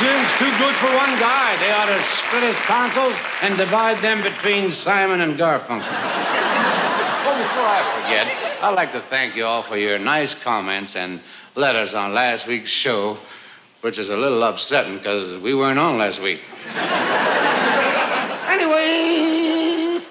Seems too good for one guy. They ought to split his tonsils and divide them between Simon and Garfunkel. Oh, before I forget, I'd like to thank you all for your nice comments and letters on last week's show, which is a little upsetting because we weren't on last week. Anyway.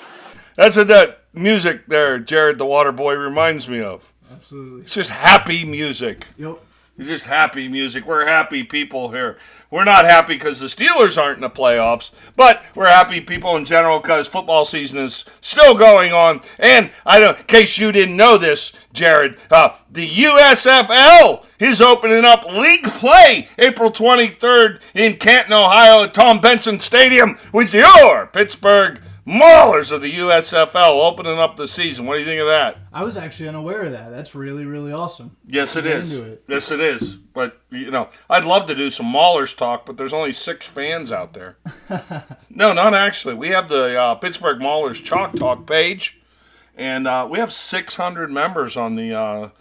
That's what that music there, Jared the Water Boy, reminds me of. Absolutely. It's just happy music. Yep. It's just happy music. We're happy people here. We're not happy because the Steelers aren't in the playoffs, but we're happy people in general because football season is still going on. And in case you didn't know this, Jared, the USFL is opening up league play April 23rd in Canton, Ohio at Tom Benson Stadium with your Pittsburgh Maulers of the USFL opening up the season. What do you think of that? I was actually unaware of that. That's really, really awesome. Yes, it is. Yes, it is. But, I'd love to do some Maulers talk, but there's only 6 fans out there. No, not actually. We have the Pittsburgh Maulers Chalk Talk page, and we have 600 members on the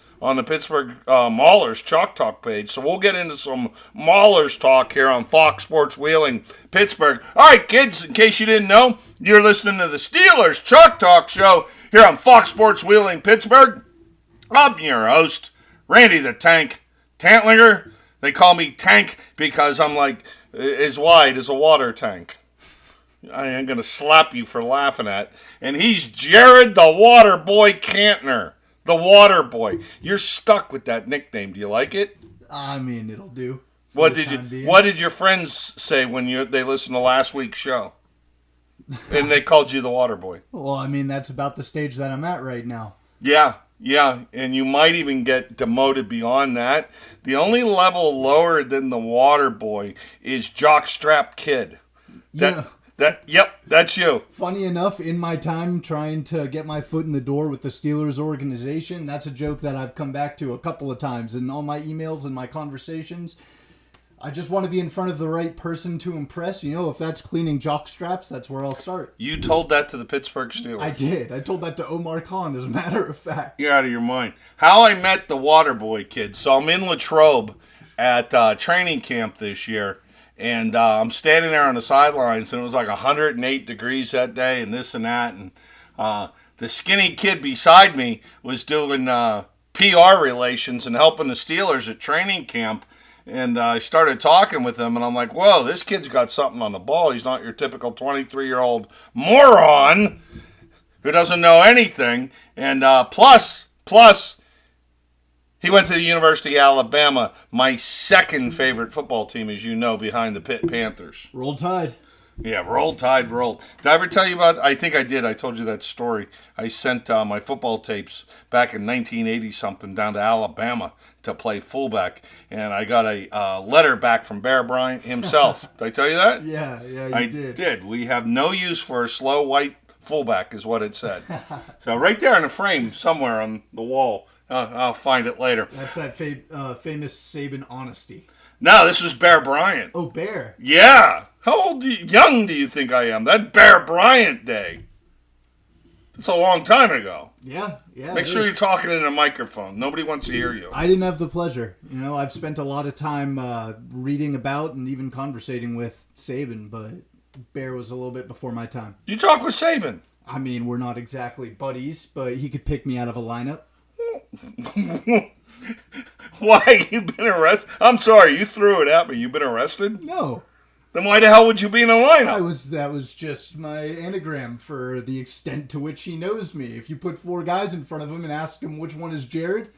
Pittsburgh Maulers Chalk Talk page. So we'll get into some Maulers talk here on Fox Sports Wheeling-Pittsburgh. All right, kids, in case you didn't know, you're listening to the Steelers Chalk Talk show here on Fox Sports Wheeling-Pittsburgh. I'm your host, Randy the Tank Tantlinger. They call me Tank because I'm like as wide as a water tank. I am going to slap you for laughing at. And he's Jared the Water Boy Cantner. The Water Boy. You're stuck with that nickname. Do you like it? I mean, it'll do. What did your friends say when they listened to last week's show? And they called you the Water Boy. Well, I mean, that's about the stage that I'm at right now. Yeah, and you might even get demoted beyond that. The only level lower than the Water Boy is Jockstrap Kid. That's you. Funny enough, in my time trying to get my foot in the door with the Steelers organization, that's a joke that I've come back to a couple of times in all my emails and my conversations. I just want to be in front of the right person to impress. If that's cleaning jock straps, that's where I'll start. You told that to the Pittsburgh Steelers. I did. I told that to Omar Khan, as a matter of fact. You're out of your mind. How I met the Water Boy Kid. So I'm in Latrobe at training camp this year. And I'm standing there on the sidelines, and it was like 108 degrees that day and this and that. And the skinny kid beside me was doing PR relations and helping the Steelers at training camp. And I started talking with him, and I'm like, whoa, this kid's got something on the ball. He's not your typical 23-year-old moron who doesn't know anything. And plus, he went to the University of Alabama, my second favorite football team, as you know, behind the Pitt Panthers. Roll Tide. Yeah, roll Tide, roll. Did I ever tell you about, I think I did, I told you that story. I sent my football tapes back in 1980-something down to Alabama to play fullback, and I got a letter back from Bear Bryant himself. Did I tell you that? Yeah, I did. We have no use for a slow white fullback is what it said. So right there in the frame somewhere on the wall. I'll find it later. That's that famous Saban honesty. No, this was Bear Bryant. Oh, Bear. Yeah. How young do you think I am? That Bear Bryant day. It's a long time ago. Yeah. Make sure you're talking in a microphone. Nobody wants to hear you. I didn't have the pleasure. I've spent a lot of time reading about and even conversating with Saban, but Bear was a little bit before my time. You talk with Saban? I mean, we're not exactly buddies, but he could pick me out of a lineup. Why? You've been arrested? I'm sorry, you threw it at me. You've been arrested? No. Then why the hell would you be in a lineup? That was just my anagram for the extent to which he knows me. If you put 4 guys in front of him and ask him which one is Jared,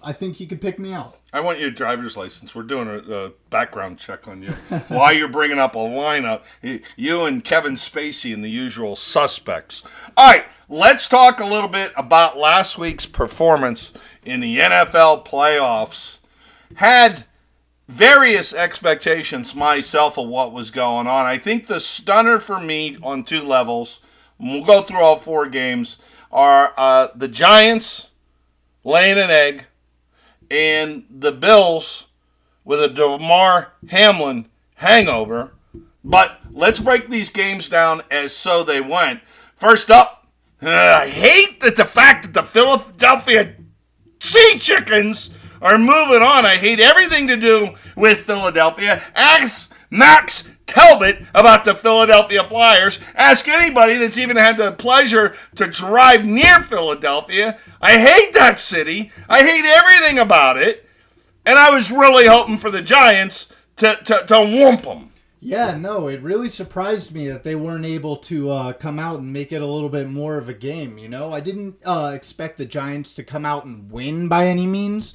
I think he could pick me out. I want your driver's license. We're doing a background check on you. Why you're bringing up a lineup. You and Kevin Spacey and the usual suspects. All right, let's talk a little bit about last week's performance in the NFL playoffs. Had various expectations myself of what was going on. I think the stunner for me on 2 levels, and we'll go through all 4 games, are the Giants laying an egg and the Bills with a DeMar Hamlin hangover. But let's break these games down as so they went. First up, I hate the fact that the Philadelphia Sea Chickens are moving on. I hate everything to do with Philadelphia. Ask Max Talbot about the Philadelphia Flyers. Ask anybody that's even had the pleasure to drive near Philadelphia. I hate that city. I hate everything about it. And I was really hoping for the Giants to whoomp them. Yeah, no, it really surprised me that they weren't able to come out and make it a little bit more of a game, you know? I didn't expect the Giants to come out and win by any means,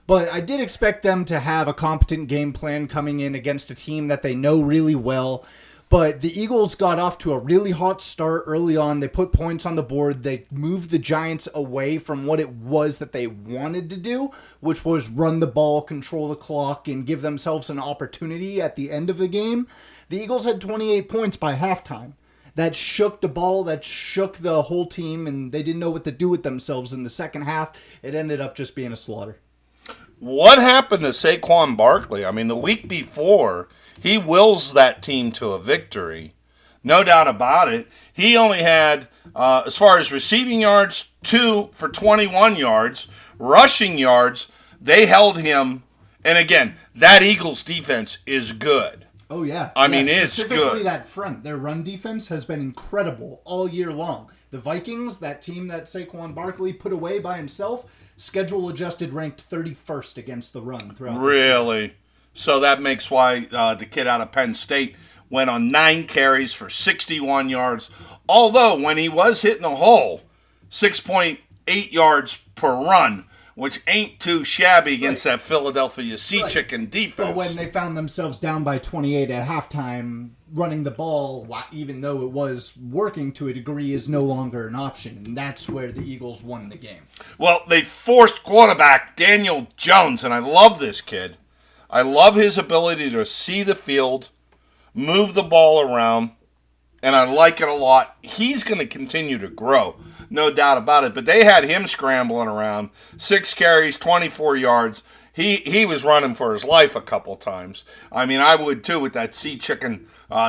but I did expect them to have a competent game plan coming in against a team that they know really well. But the Eagles got off to a really hot start early on. They put points on the board. They moved the Giants away from what it was that they wanted to do, which was run the ball, control the clock, and give themselves an opportunity at the end of the game. The Eagles had 28 points by halftime. That shook the ball, that shook the whole team, and they didn't know what to do with themselves in the second half. It ended up just being a slaughter. What happened to Saquon Barkley? I mean, the week before, he wills that team to a victory. No doubt about it. He only had, as far as receiving yards, 2 for 21 yards. Rushing yards, they held him. And again, that Eagles defense is good. Oh, yeah. I mean, it's specifically good. That front. Their run defense has been incredible all year long. The Vikings, that team that Saquon Barkley put away by himself, schedule adjusted ranked 31st against the run throughout the season. Really? So that makes why the kid out of Penn State went on 9 carries for 61 yards. Although, when he was hitting a hole, 6.8 yards per run, which ain't too shabby against that Philadelphia Sea Chicken defense. But when they found themselves down by 28 at halftime, running the ball, even though it was working to a degree, is no longer an option. And that's where the Eagles won the game. Well, they forced quarterback Daniel Jones, and I love this kid. I love his ability to see the field, move the ball around, and I like it a lot. He's going to continue to grow, no doubt about it. But they had him scrambling around, 6 carries, 24 yards. He was running for his life a couple times. I mean, I would too with that Sea Chicken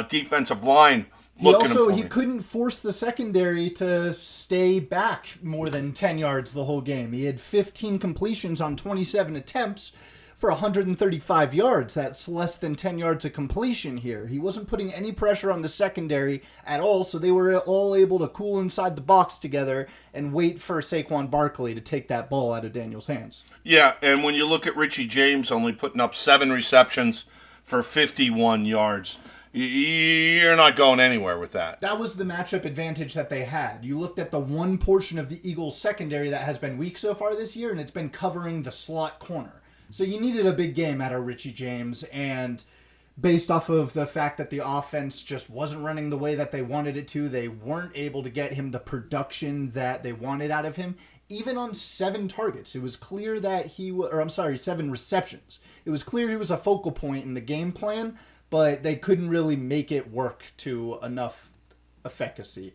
defensive line. He couldn't force the secondary to stay back more than 10 yards the whole game. He had 15 completions on 27 attempts for 135 yards. That's less than 10 yards of completion here. He wasn't putting any pressure on the secondary at all, so they were all able to cool inside the box together and wait for Saquon Barkley to take that ball out of Daniel's hands. Yeah, and when you look at Richie James only putting up 7 receptions for 51 yards, you're not going anywhere with that. That was the matchup advantage that they had. You looked at the one portion of the Eagles secondary that has been weak so far this year, and it's been covering the slot corner. So you needed a big game out of Richie James, and based off of the fact that the offense just wasn't running the way that they wanted it to, they weren't able to get him the production that they wanted out of him. Even on 7 targets, it was clear that 7 receptions. It was clear he was a focal point in the game plan, but they couldn't really make it work to enough efficacy.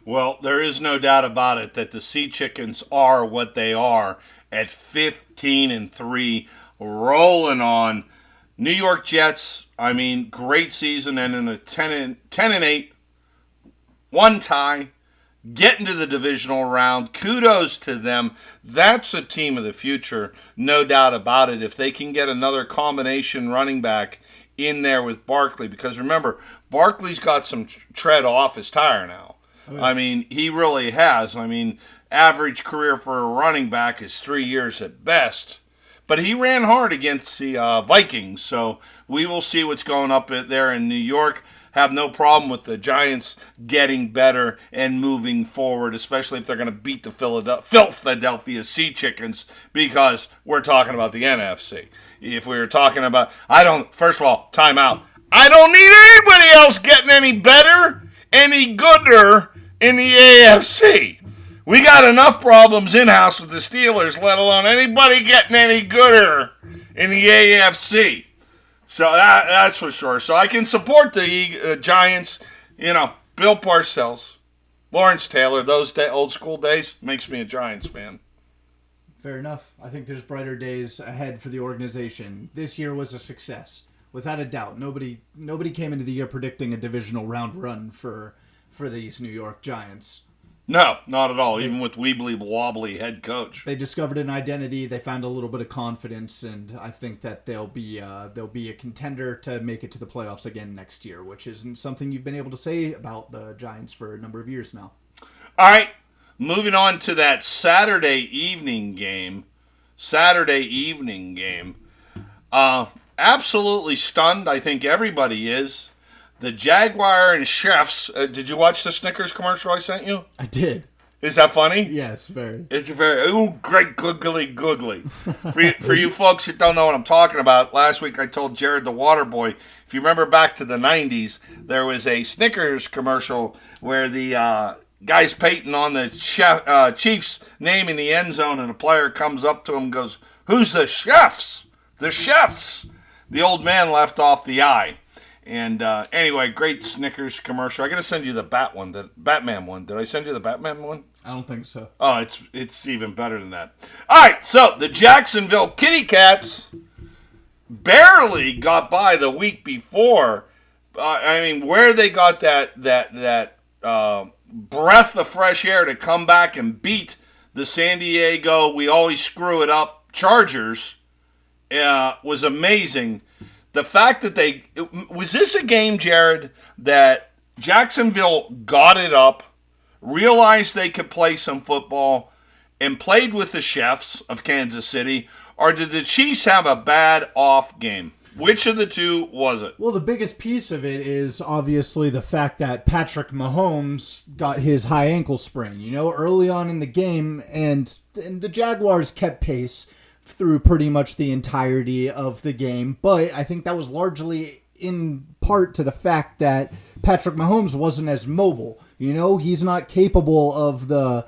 Well, there is no doubt about it that the Sea Chickens are what they are at 15-3, rolling on. New York Jets, I mean, great season, and in a 10-8, 1 tie, getting to the divisional round. Kudos to them. That's a team of the future, no doubt about it. If they can get another combination running back in there with Barkley, because remember, Barkley's got some tread off his tire now. Oh, yeah. I mean, he really has. I mean, average career for a running back is 3 years at best. But he ran hard against the Vikings, so we will see what's going up there in New York. Have no problem with the Giants getting better and moving forward, especially if they're going to beat the Philadelphia Sea Chickens, because we're talking about the NFC. If we were talking about, first of all, time out. I don't need anybody else getting any better, any gooder in the AFC. We got enough problems in-house with the Steelers, let alone anybody getting any gooder in the AFC. So that's for sure. So I can support the Giants. You know, Bill Parcells, Lawrence Taylor, those old school days, makes me a Giants fan. Fair enough. I think there's brighter days ahead for the organization. This year was a success, without a doubt. Nobody came into the year predicting a divisional round run for these New York Giants. No, not at all. Even with Weebly Wobbly head coach. They discovered an identity. They found a little bit of confidence, and I think that they'll be a contender to make it to the playoffs again next year, which isn't something you've been able to say about the Giants for a number of years now. All right, moving on to that Saturday evening game. Absolutely stunned. I think everybody is. The Jaguar and Chefs. Did you watch the Snickers commercial I sent you? I did. Is that funny? Yes, very. It's very, great googly. For you folks that don't know what I'm talking about, last week I told Jared the Water Boy, if you remember back to the 90s, there was a Snickers commercial where the guy's painting on the Chiefs' name in the end zone, and a player comes up to him and goes, "Who's the Chefs? The Chefs." The old man left off the I. And anyway, great Snickers commercial. I got to send you the Batman one. Did I send you the Batman one? I don't think so. Oh, it's even better than that. All right, so the Jacksonville Kitty Cats barely got by the week before. Where they got that breath of fresh air to come back and beat the San Diego, we always screw it up, Chargers was amazing. The fact that was this a game, Jared, that Jacksonville got it up, realized they could play some football, and played with the Chefs of Kansas City, or did the Chiefs have a bad off game? Which of the two was it? Well, the biggest piece of it is obviously the fact that Patrick Mahomes got his high ankle sprain, early on in the game, and the Jaguars kept pace through pretty much the entirety of the game. But I think that was largely in part to the fact that Patrick Mahomes wasn't as mobile. He's not capable of the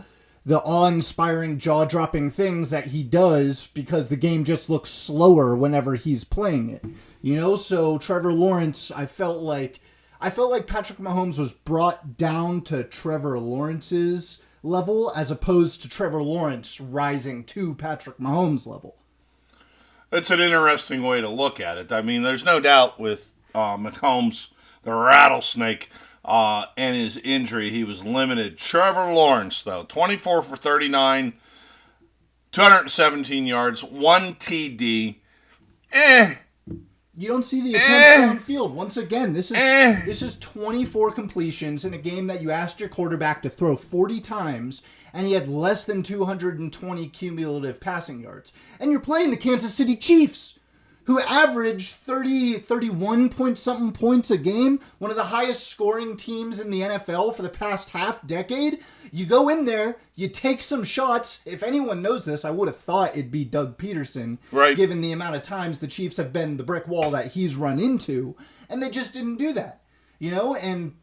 awe-inspiring, jaw-dropping things that he does because the game just looks slower whenever he's playing it. So Trevor Lawrence, I felt like Patrick Mahomes was brought down to Trevor Lawrence's level as opposed to Trevor Lawrence rising to Patrick Mahomes' level. It's an interesting way to look at it. I mean, there's no doubt with Mahomes, the rattlesnake, and his injury, he was limited. Trevor Lawrence, though, 24 for 39, 217 yards, 1 TD. You don't see the attempts downfield. Once again, this is 24 completions in a game that you asked your quarterback to throw 40 times, and he had less than 220 cumulative passing yards. And you're playing the Kansas City Chiefs, who average 31 point something points a game, one of the highest scoring teams in the NFL for the past half decade. You go in there, you take some shots. If anyone knows this, I would have thought it'd be Doug Peterson, right, given the amount of times the Chiefs have been the brick wall that he's run into, and they just didn't do that. And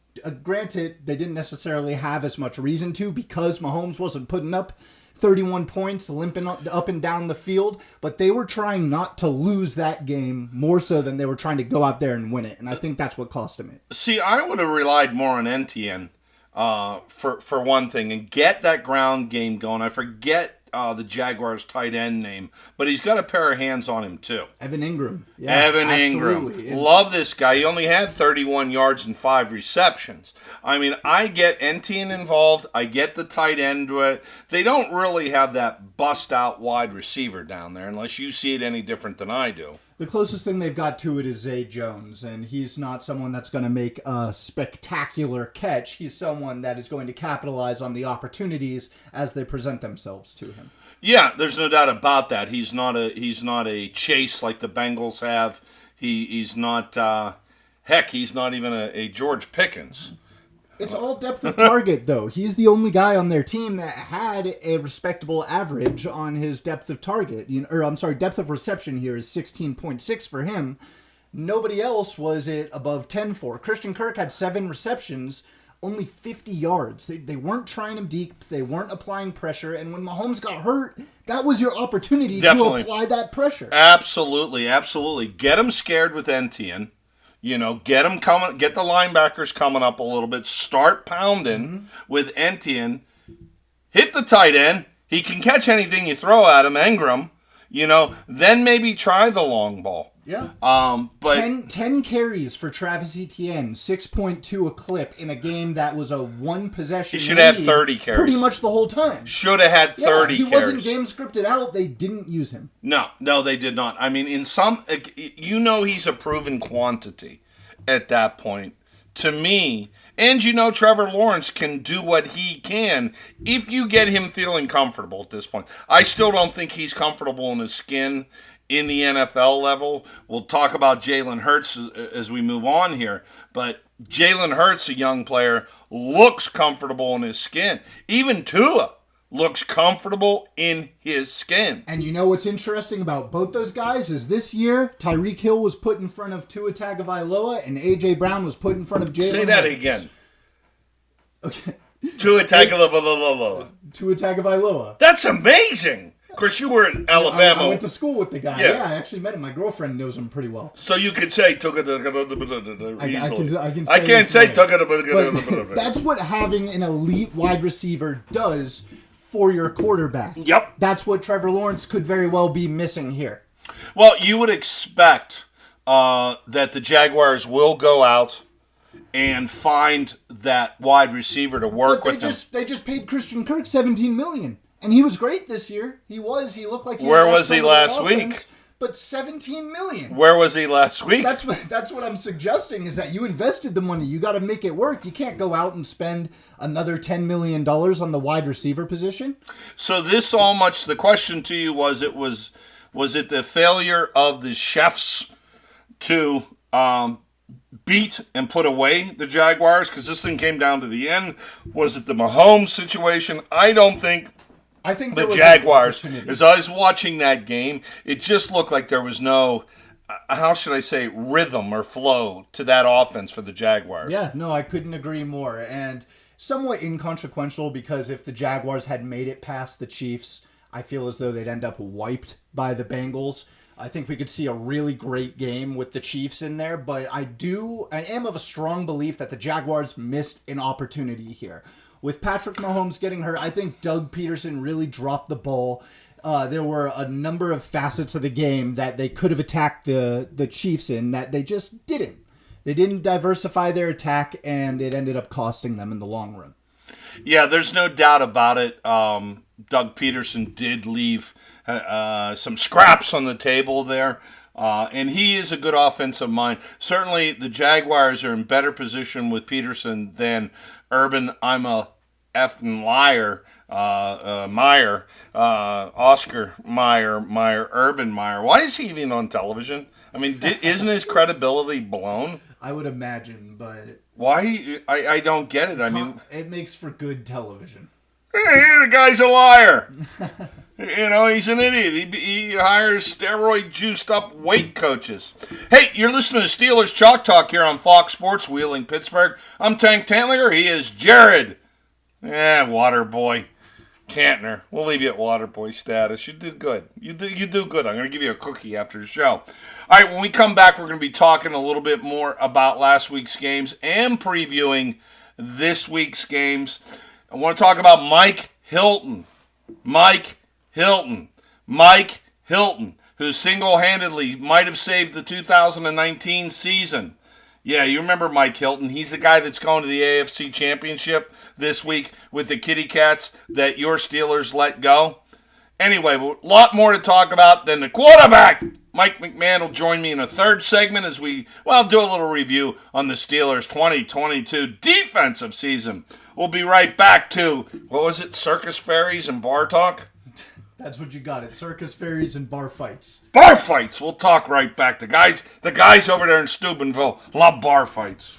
granted, they didn't necessarily have as much reason to because Mahomes wasn't putting up 31 points, limping up and down the field, but they were trying not to lose that game more so than they were trying to go out there and win it, and I think that's what cost him it. See, I would have relied more on Etienne for one thing and get that ground game going. I forget the Jaguars' tight end name, but he's got a pair of hands on him too. Evan Ingram. Yeah, Evan absolutely. Ingram. Love this guy. He only had 31 yards and 5 receptions. I mean, I get Etienne involved. I get the tight end to it. They don't really have that bust-out wide receiver down there unless you see it any different than I do. The closest thing they've got to it is Zay Jones, and he's not someone that's going to make a spectacular catch. He's someone that is going to capitalize on the opportunities as they present themselves to him. Yeah, there's no doubt about that. He's not a chase like the Bengals have. He's not he's not even a George Pickens. It's all depth of target, though. He's the only guy on their team that had a respectable average on his depth of target. Depth of reception here is 16.6 for him. Nobody else was it above 10 for. Christian Kirk had 7 receptions, only 50 yards. They weren't trying him deep. They weren't applying pressure. And when Mahomes got hurt, that was your opportunity to apply that pressure. Absolutely, absolutely. Get him scared with Etienne. Get them coming. Get the linebackers coming up a little bit. Start pounding with Etienne. Hit the tight end. He can catch anything you throw at him. Ingram. Then maybe try the long ball. Yeah. But 10 carries for Travis Etienne, 6.2 a clip in a game that was a one possession. He should have had 30 carries. Pretty much the whole time. Should have had 30 he carries. wasn't game scripted out. They didn't use him. No, they did not. I mean, he's a proven quantity at that point. To me, and Trevor Lawrence can do what he can if you get him feeling comfortable at this point. I still don't think he's comfortable in his skin in the NFL level. We'll talk about Jalen Hurts as we move on here, but Jalen Hurts, a young player, looks comfortable in his skin. Even Tua looks comfortable in his skin. And what's interesting about both those guys is this year, Tyreek Hill was put in front of Tua Tagovailoa and A.J. Brown was put in front of Jalen Hurts. Say that again. Okay. Tua Tagovailoa. Tua Tagovailoa. That's amazing. Of course, you were in Alabama. I went to school with the guy. Yeah, I actually met him. My girlfriend knows him pretty well. So you could say Tua easily. I can't say Tua. That's what having an elite wide receiver does for your quarterback. Yep. That's what Trevor Lawrence could very well be missing here. Well, you would expect that the Jaguars will go out and find that wide receiver to work with them. They just paid Christian Kirk $17 million. And he was great this year. He looked like he Where was he last week? But $17 million. Where was he last week? That's what I'm suggesting is that you invested the money. You got to make it work. You can't go out and spend another $10 million on the wide receiver position. So the question to you was it the failure of the Chiefs to beat and put away the Jaguars? Because this thing came down to the end. Was it the Mahomes situation? I think the Jaguars, as I was watching that game, it just looked like there was no, how should I say, rhythm or flow to that offense for the Jaguars. Yeah, no, I couldn't agree more. And somewhat inconsequential because if the Jaguars had made it past the Chiefs, I feel as though they'd end up wiped by the Bengals. I think we could see a really great game with the Chiefs in there, but I am of a strong belief that the Jaguars missed an opportunity here. With Patrick Mahomes getting hurt, I think Doug Peterson really dropped the ball. There were a number of facets of the game that they could have attacked the Chiefs in that they just didn't. They didn't diversify their attack, and it ended up costing them in the long run. Yeah, there's no doubt about it. Doug Peterson did leave some scraps on the table there. And he is a good offensive mind. Certainly, the Jaguars are in better position with Peterson than Urban. I'm a effing liar. Oscar Meyer, Urban Meyer. Why is he even on television? I mean, isn't his credibility blown? I would imagine, but why? I don't get it. I mean, it makes for good television. The guy's a liar. He's an idiot. He hires steroid-juiced up weight coaches. Hey, you're listening to Steelers Chalk Talk here on Fox Sports Wheeling-Pittsburgh. I'm Tank Tantlinger. He is Jared. Water boy. Cantner. We'll leave you at water boy status. You do good. You do good. I'm going to give you a cookie after the show. All right, when we come back, we're going to be talking a little bit more about last week's games and previewing this week's games. I want to talk about Mike Hilton. Mike Hilton, who single-handedly might have saved the 2019 season. Yeah, you remember Mike Hilton. He's the guy that's going to the AFC Championship this week with the Kitty Cats that your Steelers let go. Anyway, a lot more to talk about than the quarterback. Mike McMahon will join me in a third segment as we, do a little review on the Steelers' 2022 defensive season. We'll be right back to, circus fairies and bar talk? That's what you got. It's circus fairies and bar fights. Bar fights! We'll talk right back. The guys over there in Steubenville love bar fights.